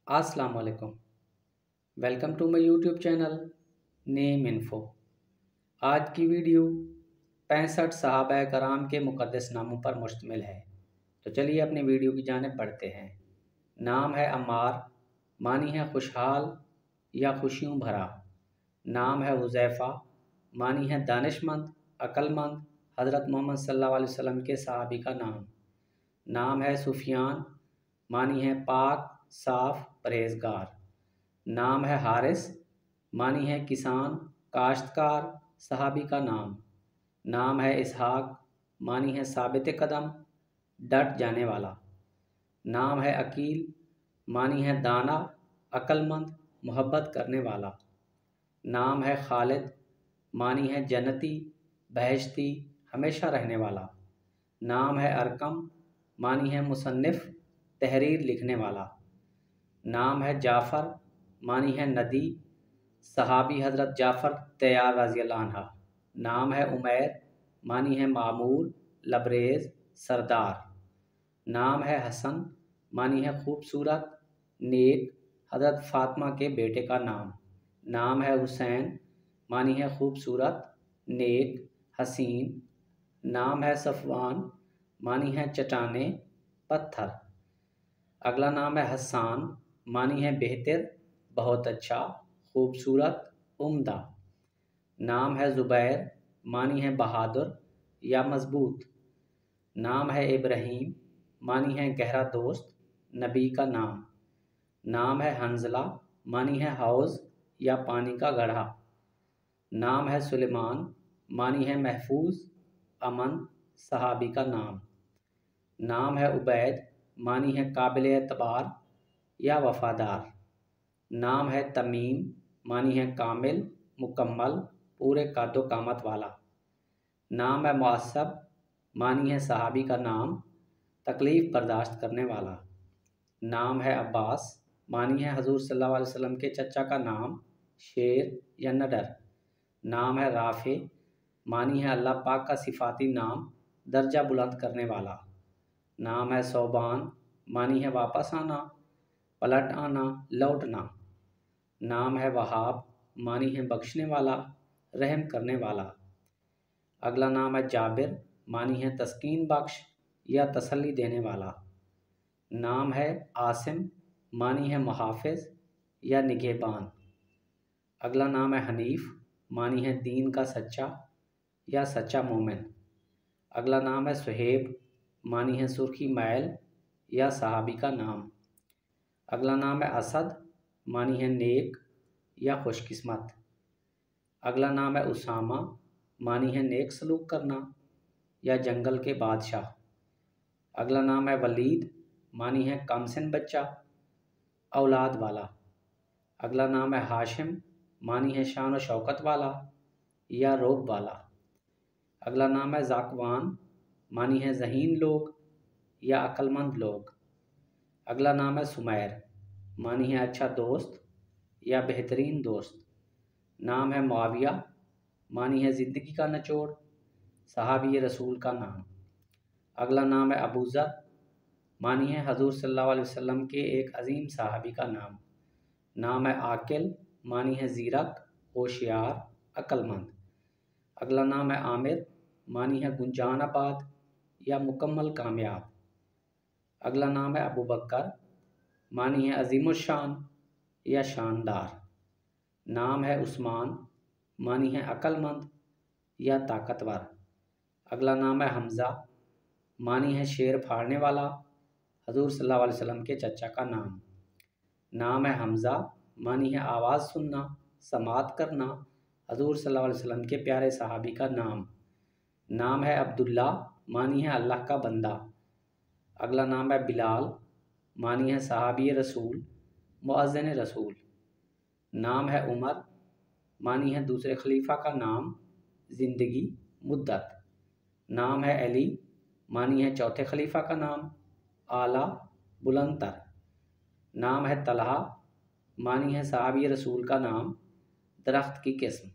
अस्सलाम वालेकुम। Welcome to my YouTube channel name info. आज की वीडियो 65 सहाबा कराम के मुक़द्दस नामों पर मुश्तमिल है। तो चलिए अपनी वीडियो की जानिब बढ़ते हैं। नाम है अम्मार, मानी है खुशहाल या खुशियों भरा। नाम है हुज़ैफ़ा, मानी है दानिशमंद, अक्लमंद, हज़रत मोहम्मद सल्लल्लाहु अलैहि वसल्लम के सहाबी का नाम। नाम है सुफियान, मानी है पाक, साफ, परहेजगार। नाम है हारिस, मानी है किसान, काश्तकार, सहाबी का नाम। नाम है इसहाक, मानी है साबित कदम, डट जाने वाला। नाम है अकील, मानी है दाना, अक्लमंद, मोहब्बत करने वाला। नाम है खालिद, मानी है जन्नती, बहश्ती, हमेशा रहने वाला। नाम है अरकम, मानी है मुसन्निफ़, तहरीर लिखने वाला। नाम है जाफ़र, मानी है नदी, सहाबी हज़रत जाफ़र तैयार रज़ी अल्लाह अन्हा। नाम है उमैर, मानी है मामूर, लबरेज़, सरदार। नाम है हसन, मानी है खूबसूरत, नेक, हज़रत फ़ातिमा के बेटे का नाम। नाम है हुसैन, मानी है खूबसूरत, नेक, हसीन। नाम है सफ़वान, मानी है चट्टाने, पत्थर। अगला नाम है हस्सान, मानी है बेहतर, बहुत अच्छा, खूबसूरत, उम्दा। नाम है ज़ुबैर, मानी है बहादुर या मज़बूत। नाम है इब्राहीम, मानी है गहरा दोस्त, नबी का नाम। नाम है हंज़ला, मानी है हौज़ या पानी का गड्ढा। नाम है सुलेमान, मानी है महफूज, अमन, सहाबी का नाम। नाम है उबैद, मानी है काबिल एतबार या वफ़ादार। नाम है तमीम, मानी है कामिल, मुकम्मल, पूरे कादो कामत वाला। नाम है मुअस्सब, मानी है सहाबी का नाम, तकलीफ़ बर्दाश्त करने वाला। नाम है अब्बास, मानी है हजूर सल्लल्लाहु अलैहि वसल्लम के चचा का नाम, शेर या नडर। नाम है राफ़े, मानी है अल्लाह पाक का सिफ़ाती नाम, दर्जा बुलंद करने वाला। नाम है सौबान, मानी है वापस आना, पलट आना, लौटना। नाम है वहाब, मानी है बख्शने वाला, रहम करने वाला। अगला नाम है जाबिर, मानी है तस्कीन बख्श या तसल्ली देने वाला। नाम है आसिम, मानी है मुहाफ़िज़ या निगहबान। अगला नाम है हनीफ़, मानी है दीन का सच्चा या सच्चा मोमिन। अगला नाम है सुहेब, मानी है सुर्खी मैल या सहाबी का नाम। अगला नाम है असद, मानी है नेक या खुशकिस्मत। अगला नाम है उसामा, मानी है नेक सलूक करना या जंगल के बादशाह। अगला नाम है वलीद, मानी है कमसिन बच्चा, औलाद वाला। अगला नाम है हाशिम, मानी है शान व शौकत वाला या रोब वाला। अगला नाम है ज़ाकवान, मानी है ज़हीन लोग या अक्लमंद लोग। अगला नाम है सुमैर, मानी है अच्छा दोस्त या बेहतरीन दोस्त। नाम है मुआविया, मानी है ज़िंदगी का निचोड़, सहाबी रसूल का नाम। अगला नाम है अबू ज़र, मानी है हजूर सल्लल्लाहु अलैहि वसल्लम के एक अजीम सहाबी का नाम। नाम है आकिल, मानी है ज़ीरक, होशियार, अक्लमंद। अगला नाम है आमिर, मानी है गुंजानाबाद या मुकम्मल कामयाब। अगला नाम है अबू बकर, मानी है अजीमुशान या शानदार। नाम है उस्मान, मानी है अक्लमंद या ताकतवर। अगला नाम है हमज़ा, मानी है शेर फाड़ने वाला, हजूर सल्लल्लाहु अलैहि वसल्लम के चचा का नाम। नाम है हमज़ा, मानी है आवाज़ सुनना, समात करना, हजूर सल्लल्लाहु अलैहि वसल्लम के प्यारे सहाबी का नाम। नाम है अब्दुल्ला, मानी है अल्लाह का बंदा। अगला नाम है बिलाल, मानी है सहाबी रसूल, मुअज़्ज़िन रसूल। नाम है उमर, मानी है दूसरे खलीफा का नाम, ज़िंदगी, मुद्दत। नाम है अली, मानी है चौथे खलीफा का नाम, आला, बुलंदतर। नाम है तलहा, मानी है सहाबी रसूल का नाम, दरख्त की किस्म।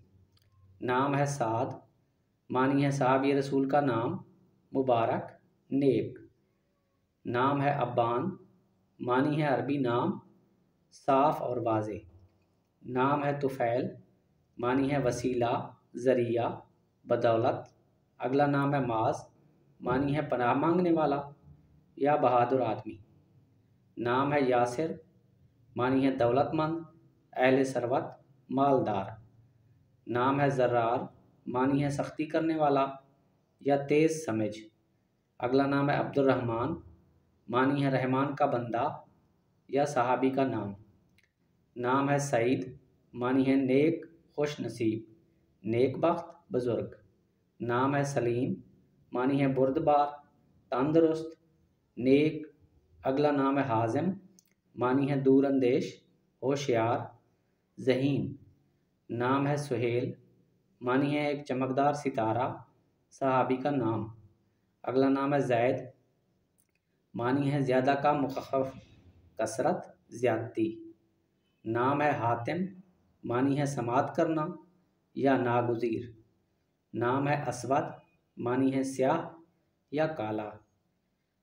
नाम है साद, मानी है सहाबी रसूल का नाम, मुबारक, नेक। नाम है अब्बान, मानी है अरबी नाम, साफ़ और वाज़े। नाम है तुफ़ैल, मानी है वसीला, ज़रिया, बदौलत। अगला नाम है माज़, मानी है पनाह मांगने वाला या बहादुर आदमी। नाम है यासिर, मानी है दौलतमंद, अहले सरवत, मालदार। नाम है ज़र्रार, मानी है सख्ती करने वाला या तेज़ समझ। अगला नाम है अब्दुर्रहमान, मानी है रहमान का बंदा या सहाबी का नाम। नाम है सईद, मानी है नेक, खुश नसीब, नेक बख्त, बुज़ुर्ग। नाम है सलीम, मानी है बुर्दबार, तंदुरुस्त, नेक। अगला नाम है हाजिम, मानी है दूर अंदेश, होशियार, ज़हीन। नाम है सुहेल, मानी है एक चमकदार सितारा, सहाबी का नाम। अगला नाम है ज़ैद, मानी है ज़्यादा का मुख़फ़्फ़फ़, कसरत, ज़्यादती। नाम है हातिम, मानी है समात करना या नागुज़ीर। नाम है असवद, मानी है स्याह या काला।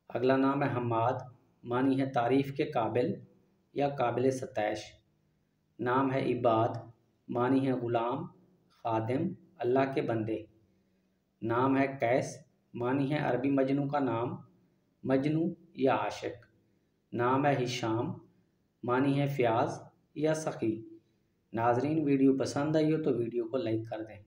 अगला नाम है हम्माद, मानी है तारीफ़ के काबिल या काबिल सतैश। नाम है इबाद, मानी है ग़ुलाम, खादिम, अल्लाह के बंदे। नाम है कैस, मानी है अरबी मजनू का नाम, मजनू या आशिक। नाम है हिशाम, मानी है फ़याज़ या सख़ी। नाज़रीन, वीडियो पसंद आई हो तो वीडियो को लाइक कर दें।